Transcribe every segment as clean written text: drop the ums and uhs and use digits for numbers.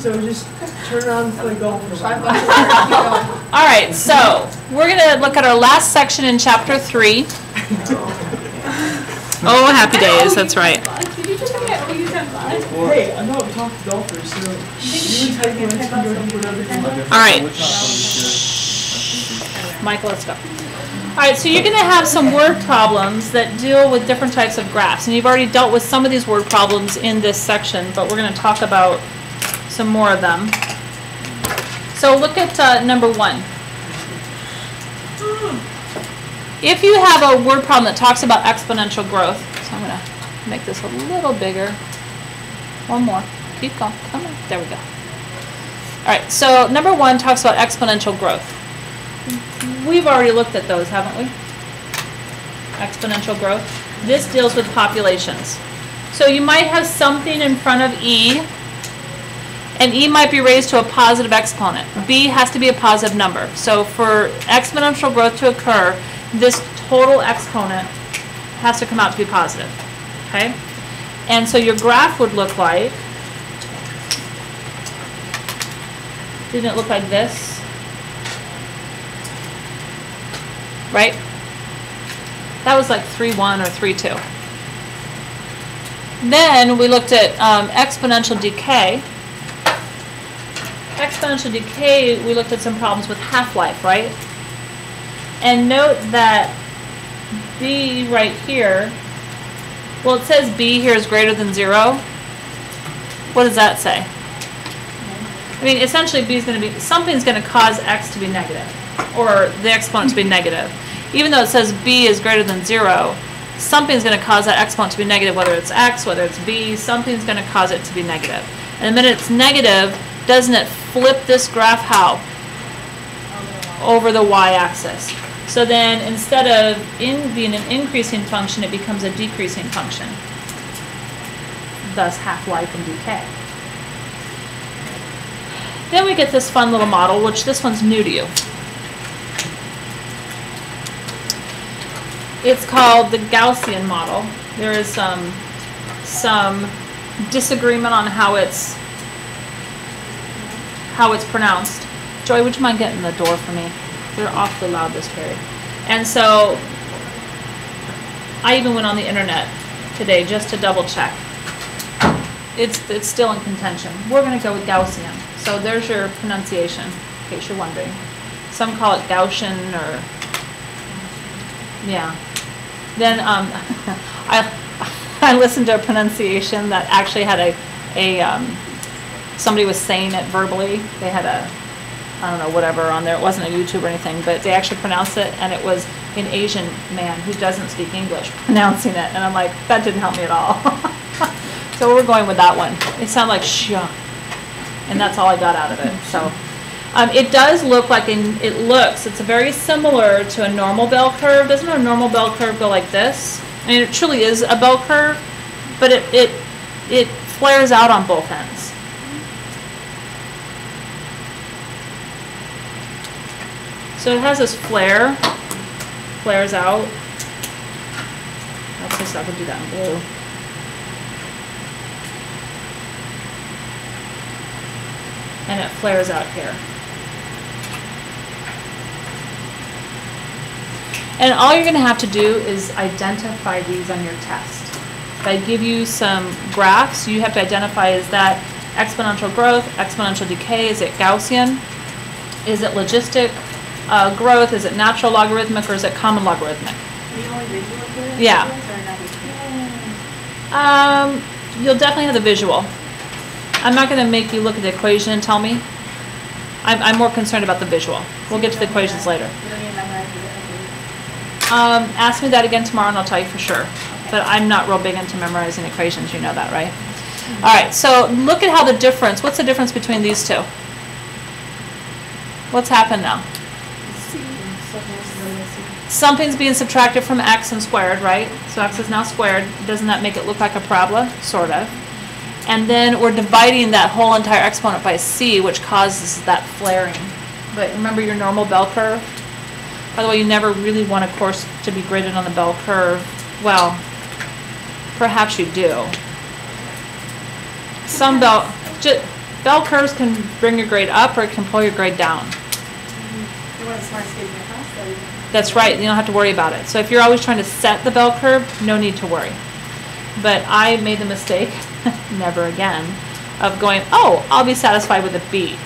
So just turn on and play golf for 5 bucks. All right, so we're going to look at our last section in chapter 3. Oh, happy days, that's right. Did you just get who you said fun? Hey, I know I've talked to golfers, so you and Titan can do whatever you want. All right. Michael, let's go. All right, so you're going to have some word problems that deal with different types of graphs. And you've already dealt with some of these word problems in this section, but we're going to talk about some more of them. So look at number 1. If you have a word problem that talks about exponential growth, so I'm going to make this a little bigger. One more. Keep going. Come on. There we go. All right, so number 1 talks about exponential growth. We've already looked at those, haven't we? Exponential growth. This deals with populations. So you might have something in front of E, and E might be raised to a positive exponent. B has to be a positive number. So for exponential growth to occur, this total exponent has to come out to be positive. Okay? And so your graph would look like, didn't it look like this? Right? That was like 3-1 or 3-2. Then we looked at exponential decay. Exponential decay, we looked at some problems with half-life, right? And note that B right here, well, it says B here is greater than 0. What does that say? I mean, essentially B is going to be, something's going to cause X to be negative, or the exponent to be negative. Even though it says B is greater than 0, something's going to cause that exponent to be negative, whether it's X, whether it's B, something's going to cause it to be negative. And the minute it's negative, doesn't it flip this graph how? Over the y-axis. So then instead of being an increasing function, it becomes a decreasing function. Thus half-life and decay. Then we get this fun little model, which this one's new to you. It's called the Gaussian model. There is some disagreement on how it's pronounced. Joy, would you mind getting the door for me? They're awfully loud this period. And so I even went on the internet today just to double check. It's still in contention. We're going to go with Gaussian. So there's your pronunciation, in case you're wondering. Some call it Gaussian, or yeah. Then I listened to a pronunciation that actually had somebody was saying it verbally. They had I don't know, whatever on there. It wasn't a YouTube or anything, but they actually pronounced it, and it was an Asian man who doesn't speak English pronouncing it. And I'm like, that didn't help me at all. So we're going with that one. It sounded like shh, and that's all I got out of it. So it does look like, it's very similar to a normal bell curve. Doesn't a normal bell curve go like this? I mean, it truly is a bell curve, but it flares out on both ends. So it has this flares out. Let's just have to do that in blue. And it flares out here. And all you're going to have to do is identify these on your test. If I give you some graphs, you have to identify, is that exponential growth, exponential decay, is it Gaussian, is it logistic growth, is it natural logarithmic, or is it common logarithmic? Yeah. You'll definitely have the visual. I'm not going to make you look at the equation and tell me. I'm more concerned about the visual. We'll get to the equations later. Ask me that again tomorrow and I'll tell you for sure. But I'm not real big into memorizing equations, you know that, right? All right, so look at how the difference, what's the difference between these two? What's happened now? Something's being subtracted from x and squared, right? So x is now squared. Doesn't that make it look like a parabola? Sort of. And then we're dividing that whole entire exponent by c, which causes that flaring. But remember your normal bell curve? By the way, you never really want a course to be graded on the bell curve. Well, perhaps you do. Some bell, Bell curves can bring your grade up or it can pull your grade down. You want a smart kid in your class, though. That's right, you don't have to worry about it. So if you're always trying to set the bell curve, no need to worry. But I made the mistake, never again, of going, oh, I'll be satisfied with a B.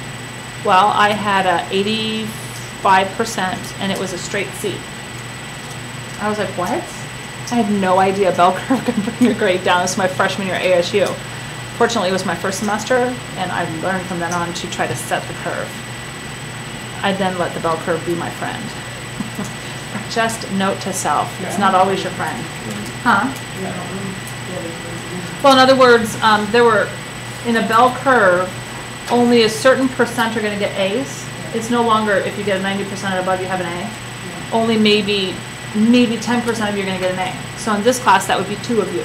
Well, I had a 85% and it was a straight C. I was like, what? I had no idea bell curve can bring your grade down. This is my freshman year at ASU. Fortunately, it was my first semester, and I learned from then on to try to set the curve. I then let the bell curve be my friend. Just note to self, it's not always your friend. Huh? Well, in other words, there were, in a bell curve, only a certain percent are going to get A's. It's no longer, if you get a 90% or above, you have an A. Only maybe 10% of you are going to get an A. So in this class, that would be 2 of you.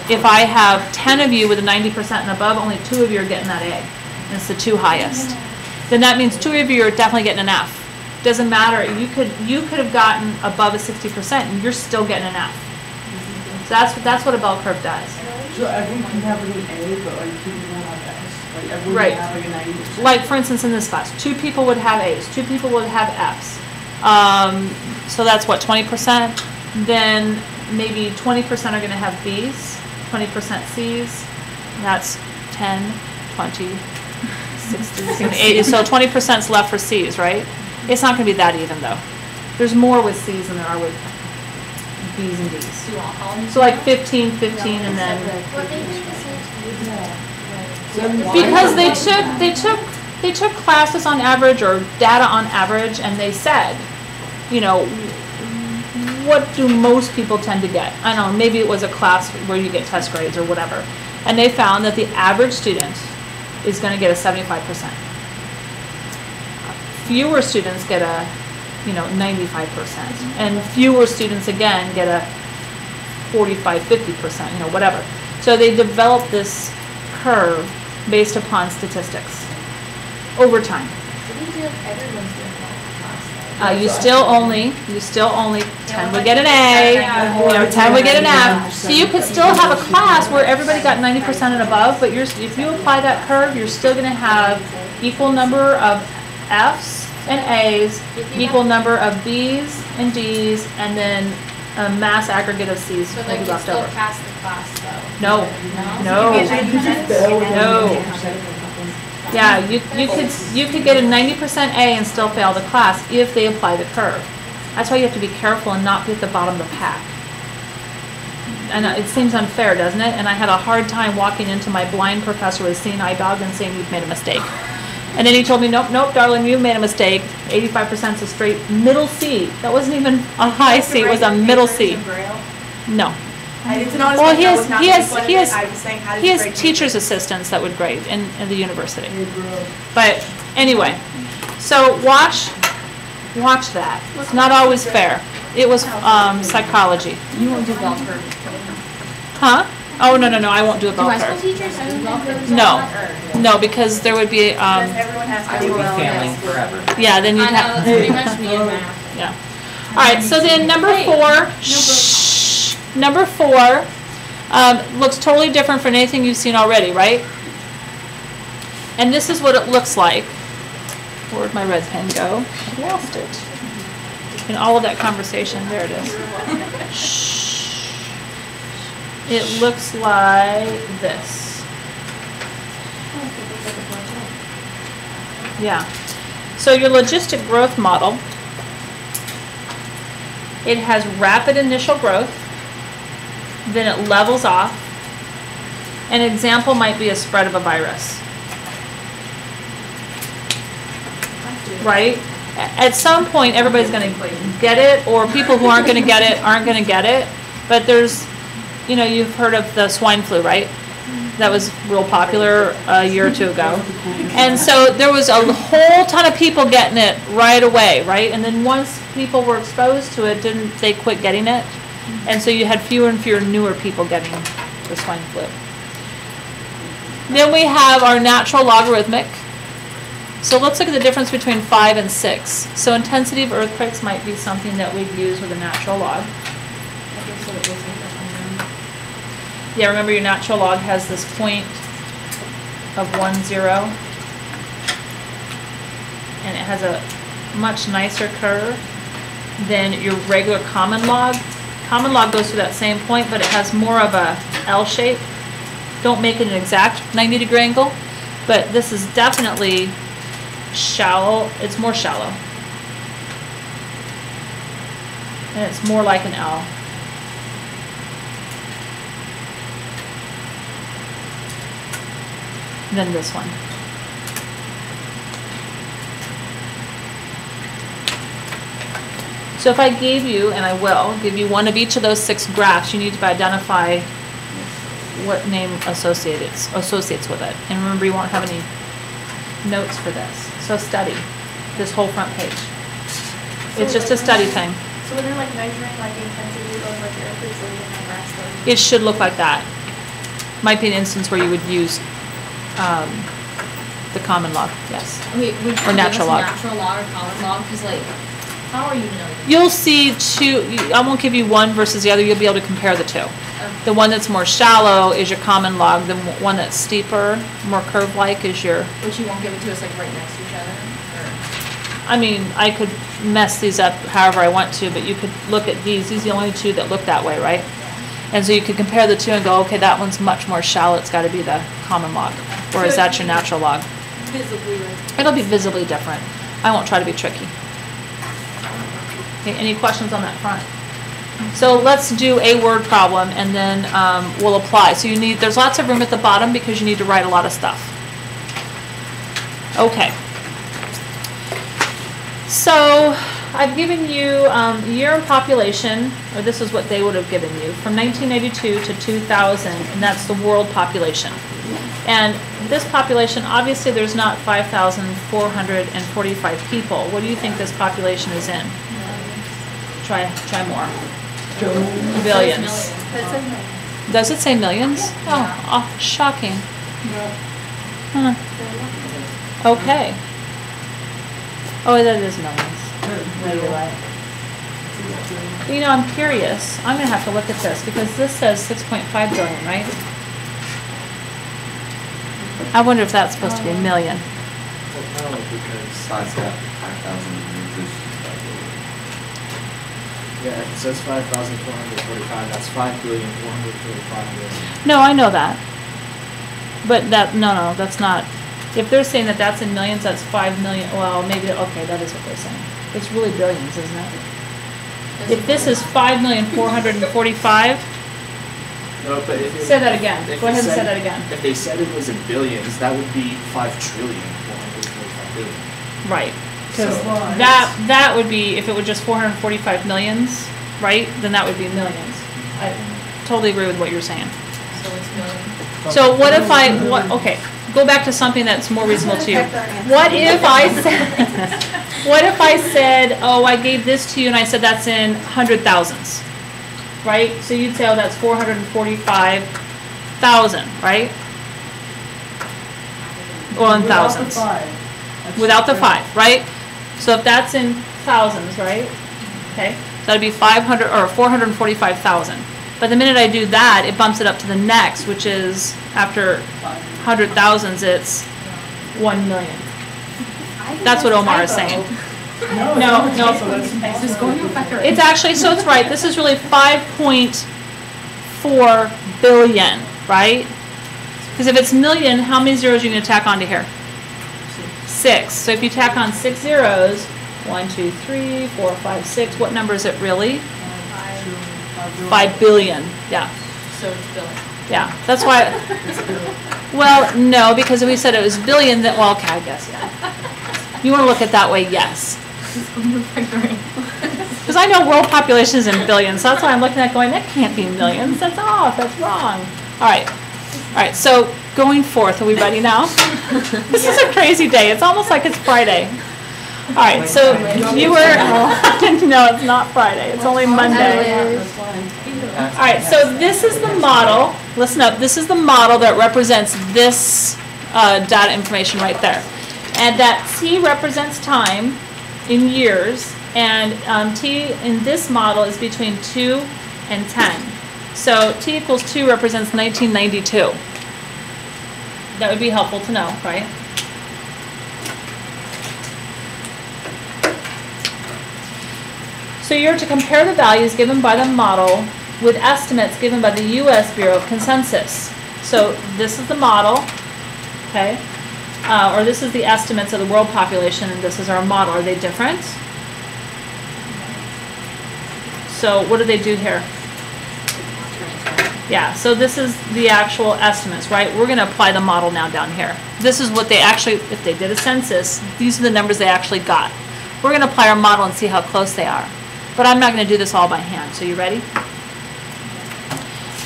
If I have 10 of you with a 90% and above, only 2 of you are getting that A. And it's the 2 highest. Then that means 2 of you are definitely getting an F. Doesn't matter. You could have gotten above a 60% and you're still getting an F. So that's what a bell curve does. So everyone can have an A, but like people don't have F's. Like everyone Right. can have like a 90%. Like for instance in this class, 2 people would have A's, 2 people would have F's. So that's what, 20%? Then maybe 20% are going to have B's, 20% C's. That's 10, 20, 60, 80. So 20% is left for C's, right? It's not going to be that even though. There's more with C's than there are with B's and D's. Do you want all of them? So like 15, 15, and then What they think is because they took classes on average or data on average, and they said, you know, what do most people tend to get? I don't know, maybe it was a class where you get test grades or whatever, and they found that the average student is going to get a 75%. Fewer students get a 95%, and fewer students again get a 45, 50%, whatever. So they developed this curve based upon statistics over time. You still only 10 would get an A, 10 would get an F. So you could still have a class where everybody got 90% and above, but if you apply that curve, you're still going to have equal number of Fs and A's, equal number of B's and D's, and then a mass aggregate of C's But will like be you left still over. pass the class though. No, No? no, no. Yeah, you could get a 90% A and still fail the class if they apply the curve. That's why you have to be careful and not be at the bottom of the pack. And it seems unfair, doesn't it? And I had a hard time walking into my blind professor with a seeing eye dog and saying you've made a mistake. And then he told me, nope, darling, you made a mistake. 85% is a straight middle C. That wasn't even a high C, it was a middle C. No. I didn't notice Well, that was not making fun of it. I was saying, how does he it has grade teacher's assistants that would grade in the university. But anyway, so watch that. It's not always fair. It was psychology. You won't do bell curve. Huh? Oh, no, I won't do a bell Do high school curve. teachers do bell curves? No, because there would be, Because everyone has to do well. Failing forever. yeah, then you'd I know, have, that's pretty much me and math. yeah. All right, so then number 4, number 4 looks totally different from anything you've seen already, right? And this is what it looks like. Where'd my red pen go? I lost it. In all of that conversation, there it is. It looks like this. Yeah. So your logistic growth model, it has rapid initial growth, then it levels off. An example might be a spread of a virus. Right? At some point, everybody's going to get it, or people who aren't going to get it aren't going to get it. But there's, you've heard of the swine flu, right? That was real popular a year or two ago. And so there was a whole ton of people getting it right away, right? And then once people were exposed to it, didn't they quit getting it? And so you had fewer and fewer newer people getting the swine flu. Then we have our natural logarithmic. So let's look at the difference between 5 and 6. So intensity of earthquakes might be something that we'd use with a natural log. Yeah, remember your natural log has this point of 1, 0. And it has a much nicer curve than your regular common log. Common log goes through that same point, but it has more of a L shape. Don't make it an exact 90-degree angle, but this is definitely shallow. It's more shallow. And it's more like an L. Than this one. So if I gave you, and I will, give you one of each of those 6 graphs, you need to identify what name associates with it. And remember, you won't have any notes for this. So study this whole front page. It's just a study thing. So when they're like measuring like the intensity of like the earthquakes, so we can have graphs though. It should look like that. Might be an instance where you would use the common log, yes. Wait, would you Or natural log. Natural log or common log? Because like, how are you gonna? You'll see two. I won't give you one versus the other. You'll be able to compare the two. Okay. The one that's more shallow is your common log. The one that's steeper, more curve-like, is your. Which you won't give it to us like right next to each other? Or? I mean, I could mess these up however I want to, but you could look at these. These are the only two that look that way, right? And so you could compare the two and go, okay, that one's much more shallow. It's got to be the common log, whereas that's your natural log. Visibly like. It'll be visibly different. I won't try to be tricky. Okay, any questions on that front? So let's do a word problem and then we'll apply. So there's lots of room at the bottom because you need to write a lot of stuff. Okay. So I've given you year in population, or this is what they would have given you, from 1982 to 2000, and that's the world population. And this population, obviously there's not 5,445 people. What do you think this population is in? Try more. Billions. Does it say millions? Oh, shocking. Huh. Okay. Oh, that is millions. No, you're right. You know, I'm curious. I'm going to have to look at this because this says 6.5 billion, right? I wonder if that's supposed to be a million. Well, no, because 5,000 meters. Yeah, if it says 5,445, that's 5,445,000,000. No, I know that. But no, that's not. If they're saying that that's in millions, that's 5 million. Well, maybe, okay, that is what they're saying. It's really billions, isn't it? If this is 5,445,000. No, but if Say that again. Go ahead and say that again. If they said it was in billions, that would be 5,445,000,000,000. Right. Because So- that would be, if it were just 445 millions, right, then that would be millions. I totally agree with what you're saying. So it's million. So what if okay, go back to something that's more reasonable to you. What if I said, oh, I gave this to you and I said that's in hundred thousands, right? So you'd say, oh, that's 445,000, right? Or in thousands. Without the 5, right? So if that's in thousands, right? Okay, so that'd be 500 or 445,000. But the minute I do that, it bumps it up to the next, which is after 100,000s, it's 1 million. That's what Omar is saying. No. It's going to affect our. It's actually, so it's right. This is really 5.4 billion, right? Because if it's million, how many zeros are you going to tack onto here? 6. So if you tack on 6 zeros, 1, 2, 3, 4, 5, 6, what number is it really? 5 billion. Yeah. So it's billion. Yeah. That's why. Well, no, because if we said it was billion, then, well, okay, I guess, yeah. You want to look at it that way, yes. It's going to affect our. Because I know world population is in billions, so that's why I'm looking at going, that can't be millions. That's off. That's wrong. All right. All right. So going forth, are we ready now? This is a crazy day. It's almost like it's Friday. All right. So you were. No, it's not Friday. It's only Monday. All right. So this is the model. Listen up. This is the model that represents this data information right there, and that T represents time in years. And T in this model is between 2 and 10. So T equals 2 represents 1992. That would be helpful to know, right? So you're to compare the values given by the model with estimates given by the U.S. Bureau of Consensus. So this is the model, okay? Or this is the estimates of the world population, and this is our model. Are they different? So what do they do here? Yeah, so this is the actual estimates, right? We're going to apply the model now down here. This is what they actually, if they did a census, these are the numbers they actually got. We're going to apply our model and see how close they are. But I'm not going to do this all by hand. So you ready?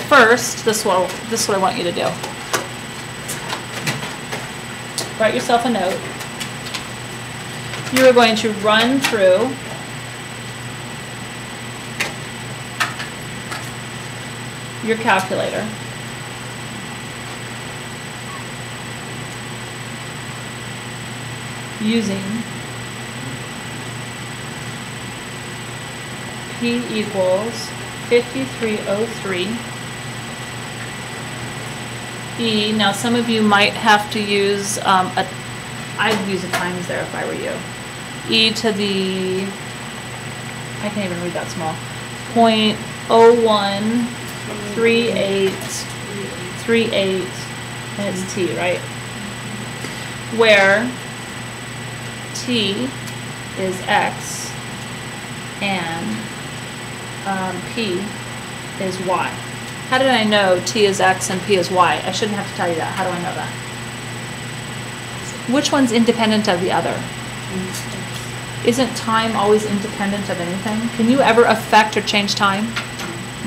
First, this is what I want you to do. Write yourself a note. You are going to run through your calculator. Using P equals 5303 E. Now some of you might have to use I'd use a times there if I were you. E to the, I can't even read that small, 0.013838, and it's T, right? Where T is X and P is Y. How did I know T is X and P is Y? I shouldn't have to tell you that. How do I know that? Which one's independent of the other? Isn't time always independent of anything? Can you ever affect or change time?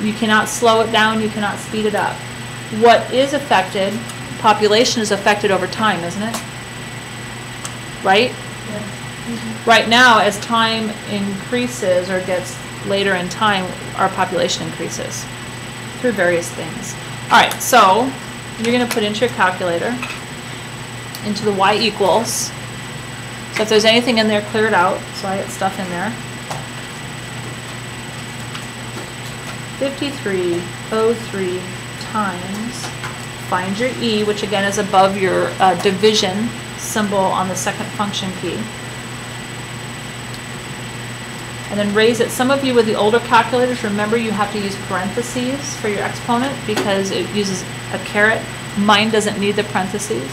You cannot slow it down, you cannot speed it up. What is affected, population is affected over time, isn't it? Right? Right now, as time increases or gets later in time, our population increases through various things. All right, so you're going to put into your calculator, into the y equals. So if there's anything in there, clear it out. So I had stuff in there. 5303 times, find your e, which again is above your division symbol on the second function key. And then raise it. Some of you with the older calculators, remember you have to use parentheses for your exponent because it uses a caret. Mine doesn't need the parentheses.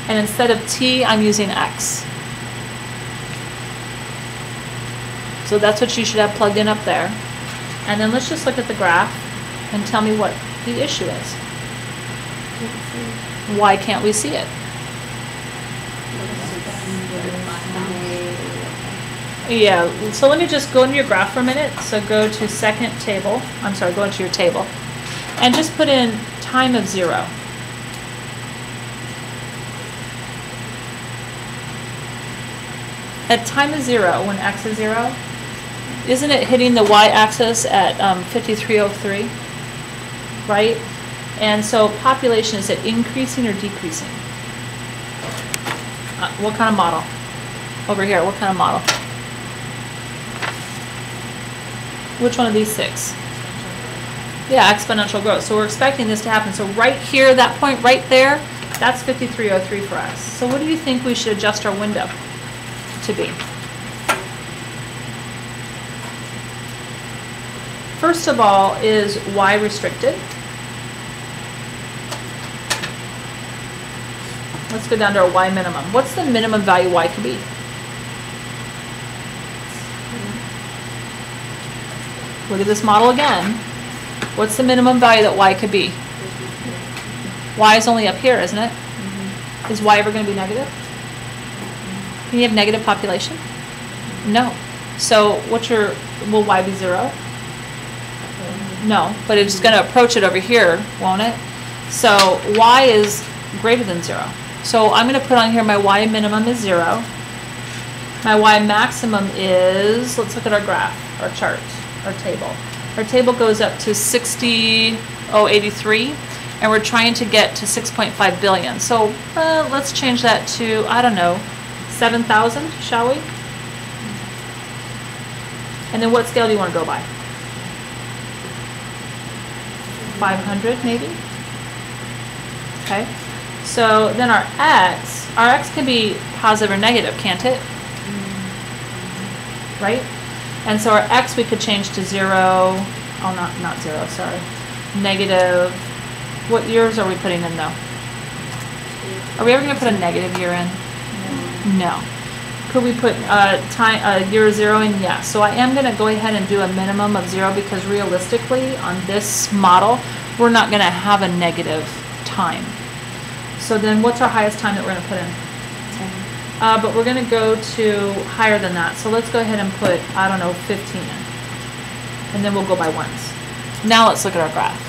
And instead of t, I'm using x. So that's what you should have plugged in up there. And then let's just look at the graph and tell me what the issue is. Why can't we see it? Yeah, so let me just go into your graph for a minute. So go to second table, I'm sorry, go into your table, and just put in time of 0. At time of 0, when x is 0, isn't it hitting the y-axis at 5303, right? And so population, is it increasing or decreasing? What kind of model? Over here, what kind of model? Which one of these 6? Yeah, exponential growth. So we're expecting this to happen. So right here, that point right there, that's 5303 for us. So what do you think we should adjust our window to be? First of all, is y restricted? Let's go down to our y minimum. What's the minimum value y could be? Look at this model again. What's the minimum value that y could be? Y is only up here, isn't it? Is y ever going to be negative? Can you have negative population? No. So what's your, will y be 0? No, but it's going to approach it over here, won't it? So y is greater than 0. So I'm going to put on here my y minimum is 0. My y maximum is, let's look at our graph, our chart, our table. Our table goes up to 60,083, and we're trying to get to 6.5 billion. So let's change that to, I don't know, 7,000, shall we? And then what scale do you want to go by? 500 maybe. Okay, so then our x can be positive or negative, can't it? Right? And so our x we could change to 0, oh not 0, sorry, negative, what years are we putting in though? Are we ever going to put a negative year in? No. Could we put year 0 in? Yes. So I am going to go ahead and do a minimum of 0 because realistically on this model, we're not going to have a negative time. So then what's our highest time that we're going to put in? 10. But we're going to go to higher than that. So let's go ahead and put, I don't know, 15 in. And then we'll go by ones. Now let's look at our graph.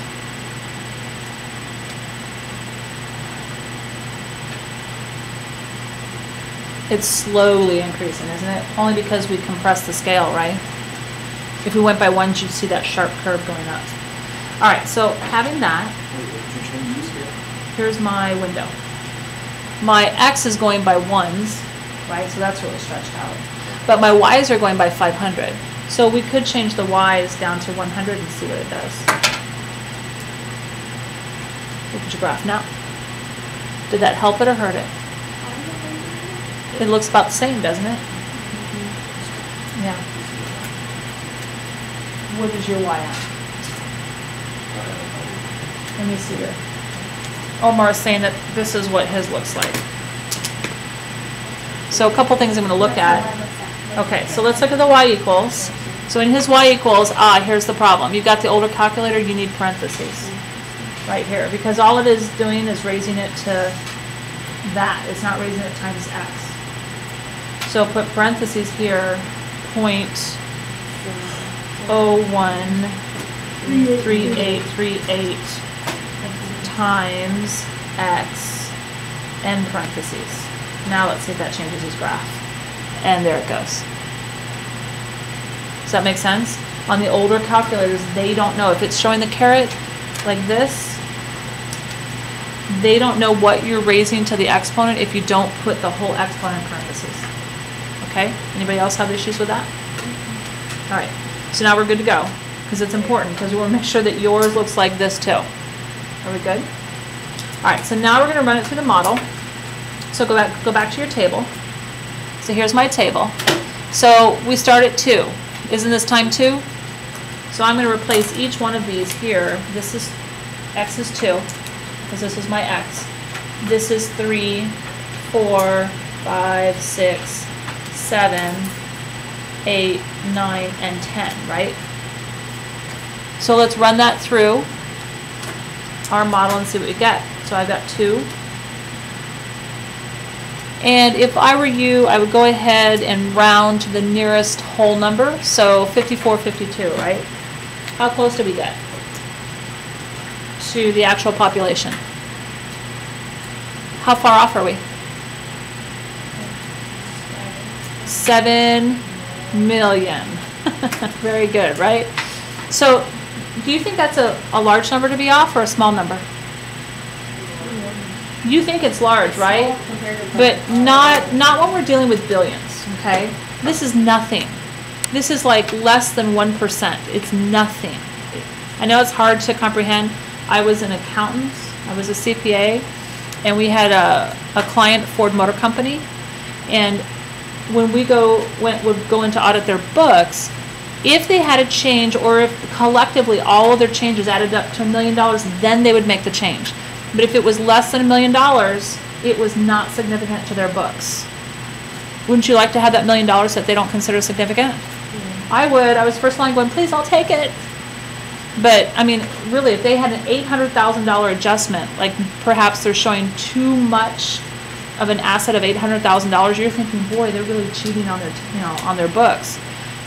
It's slowly increasing, isn't it? Only because we compressed the scale, right? If we went by ones, you'd see that sharp curve going up. All right, so having that, here's my window. My x is going by ones, right? So that's really stretched out. But my y's are going by 500. So we could change the y's down to 100 and see what it does. Look at your graph now. Did that help it or hurt it? It looks about the same, doesn't it? Yeah. What is your y at? Let me see here. Omar is saying that this is what his looks like. So a couple things I'm going to look at. Okay, so let's look at the y equals. So in his y equals, here's the problem. You've got the older calculator, you need parentheses right here. Because all it is doing is raising it to that. It's not raising it times x. So put parentheses here, 0.013838 times x, end parentheses. Now let's see if that changes his graph. And there it goes. Does that make sense? On the older calculators, they don't know. If it's showing the caret like this, they don't know what you're raising to the exponent if you don't put the whole exponent in parentheses. Okay? Anybody else have issues with that? All right. So now we're good to go because it's important because we want to make sure that yours looks like this too. Are we good? All right. So now we're going to run it through the model. So go back to your table. So here's my table. So we start at 2. Isn't this time 2? So I'm going to replace each one of these here. This is x is 2 because this is my x. This is 3, 4, 5, 6, 7, 8, 9, and 10, right? So let's run that through our model and see what we get. So I've got 2. And if I were you, I would go ahead and round to the nearest whole number. So 54, 52, right? How close did we get to the actual population? How far off are we? 7 million. Very good, right? So do you think that's a large number to be off or a small number? You think it's large, right? But not when we're dealing with billions, okay? This is nothing. This is like less than 1%. It's nothing. I know it's hard to comprehend. I was an accountant. I was a CPA, and we had a client, Ford Motor Company, and when we would go in to audit their books, if they had a change or if collectively all of their changes added up to $1 million, then they would make the change. But if it was less than $1 million, it was not significant to their books. Wouldn't you like to have that $1 million that they don't consider significant? I would. I was first line going, please, I'll take it. But, I mean, really, if they had an $800,000 adjustment, like perhaps they're showing too much of an asset of $800,000, you're thinking, boy, they're really cheating on their, on their books.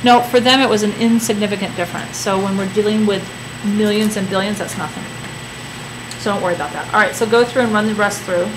No, for them it was an insignificant difference. So when we're dealing with millions and billions, that's nothing. So don't worry about that. All right, so go through and run the rest through.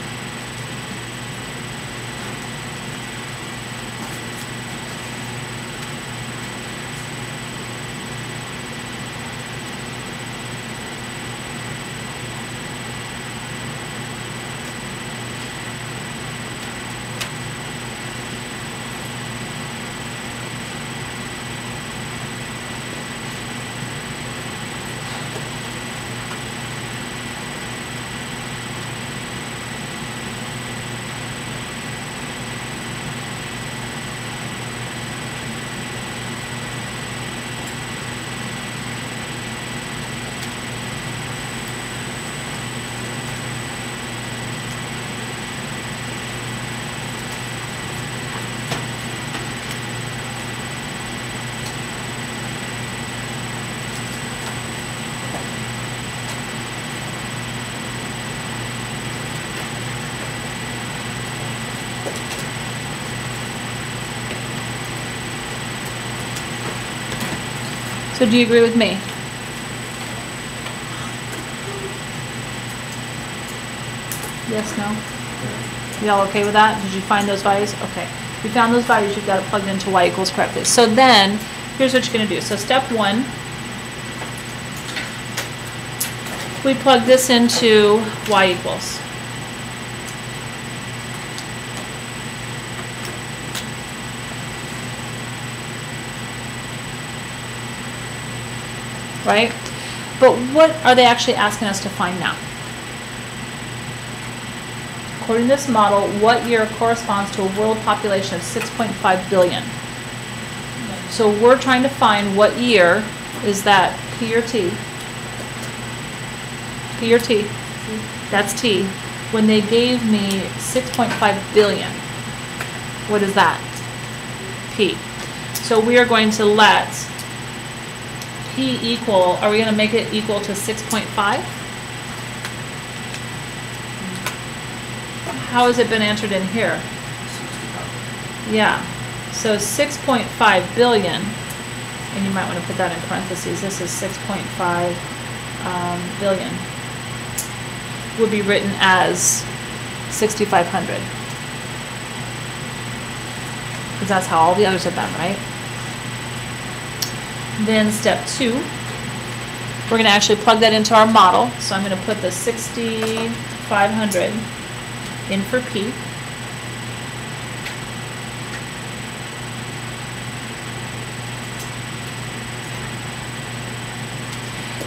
So do you agree with me? Yes, no? Y'all okay with that? Did you find those values? Okay. If you found those values, you've got it plugged into y equals correctly. So then, here's what you're going to do. So step 1, we plug this into y equals. Right? But what are they actually asking us to find now? According to this model, what year corresponds to a world population of 6.5 billion? So we're trying to find what year is that, P or T? P or T? That's T. When they gave me 6.5 billion. What is that? P. So we are going to let P equal, are we going to make it equal to 6.5? How has it been entered in here? Yeah. So 6.5 billion, and you might want to put that in parentheses, this is 6.5 billion, would be written as 6,500. Because that's how all the others have been, right? Then step 2, we're going to actually plug that into our model. So I'm going to put the 6,500 in for P.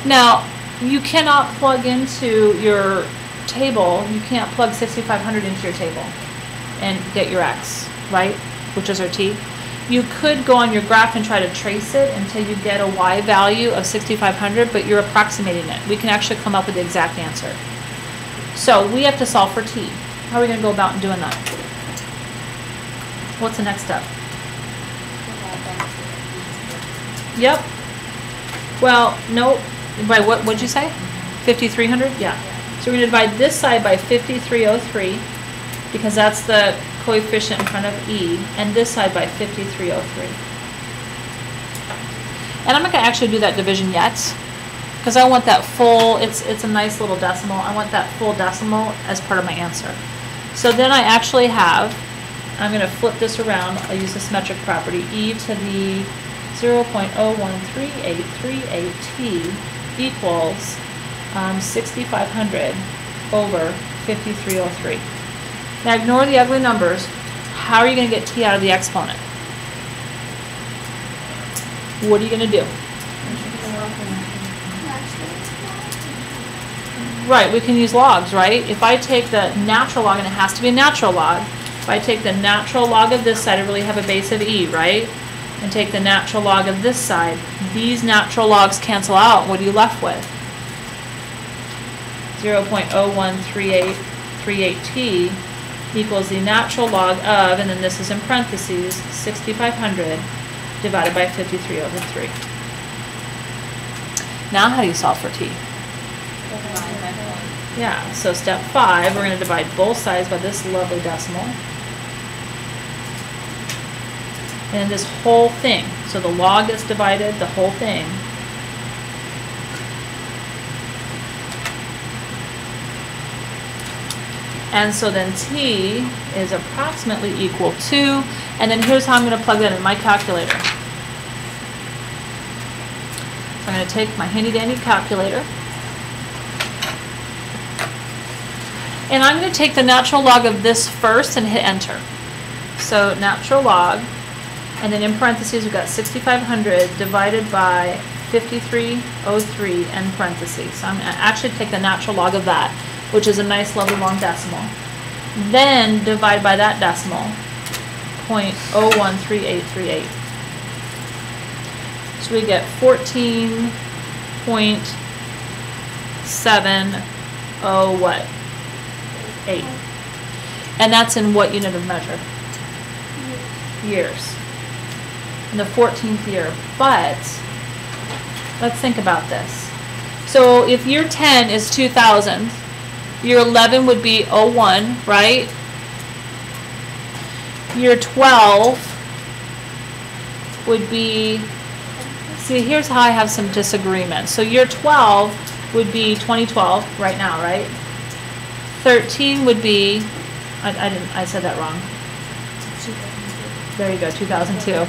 Now, you cannot plug into your table, you can't plug 6,500 into your table and get your X, right? Which is our T. You could go on your graph and try to trace it until you get a Y value of 6,500, but you're approximating it. We can actually come up with the exact answer. So we have to solve for T. How are we going to go about doing that? What's the next step? Yep. Well, no. By what'd you say? 5,300? Yeah. So we're going to divide this side by 5,303 because that's the coefficient in front of E, and this side by 5,303. And I'm not going to actually do that division yet because I want that full, it's a nice little decimal. I want that full decimal as part of my answer. So then I actually have, I'm going to flip this around, I'll use the symmetric property, e to the 0.013838t equals 6,500 over 5,303. Now ignore the ugly numbers. How are you going to get t out of the exponent? What are you going to do? Right, we can use logs, right? If I take the natural log, and it has to be a natural log, if I take the natural log of this side, I really have a base of e, right? And take the natural log of this side, these natural logs cancel out. What are you left with? 0.013838t equals the natural log of, and then this is in parentheses, 6,500 divided by 5,303. Now how do you solve for t? Yeah, so step 5, we're going to divide both sides by this lovely decimal. And this whole thing, so the log gets divided, the whole thing. And so then t is approximately equal to, and then here's how I'm going to plug that in my calculator. So I'm going to take my handy dandy calculator. And I'm going to take the natural log of this first and hit enter. So natural log, and then in parentheses we've got 6,500 divided by 5,303 and parentheses. So I'm going to actually take the natural log of that, which is a nice lovely long decimal. Then divide by that decimal, 0.013838. So we get 14.70 what? 8. And that's in what unit of measure? Years. In the 14th year. But let's think about this. So if year 10 is 2000, year 11 would be 01, right? Year 12 would be, See, here's how I have some disagreement. So year 12 would be 2012 right now, right? 13 would be, I said that wrong. There you go, 2002.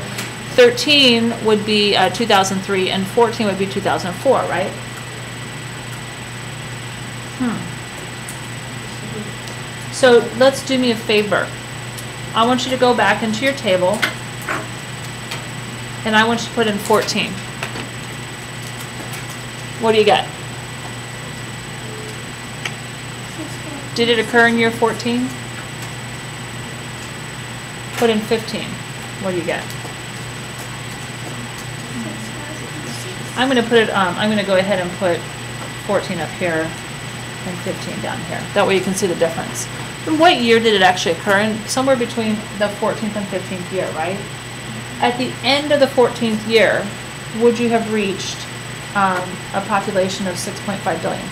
13 would be 2003, and 14 would be 2004, right? So let's do me a favor. I want you to go back into your table, and I want you to put in 14. What do you get? Did it occur in year 14? Put in 15. What do you get? I'm going to put it, I'm going to go ahead and put 14 up here and 15 down here. That way you can see the difference. And what year did it actually occur in? Somewhere between the 14th and 15th year, right? At the end of the 14th year, would you have reached a population of 6.5 billion?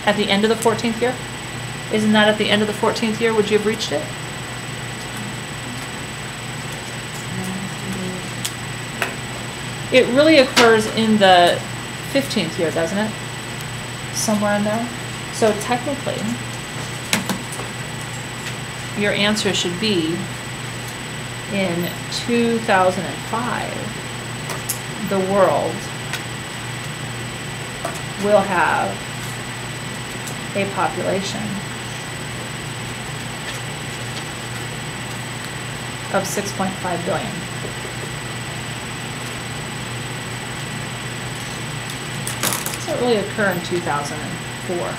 At the end of the 14th year? Isn't that at the end of the 14th year? Would you have reached it? It really occurs in the 15th year, doesn't it? Somewhere in there. So technically, your answer should be in 2005, the world will have a population of 6.5 billion. Does it really occur in 2004?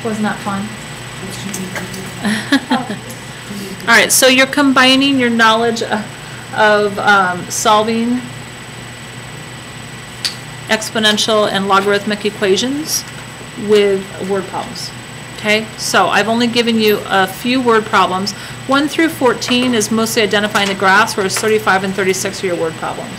Wasn't that fun? All right, so you're combining your knowledge of solving exponential and logarithmic equations with word problems. Okay, so I've only given you a few word problems. 1 through 14 is mostly identifying the graphs, whereas 35 and 36 are your word problems.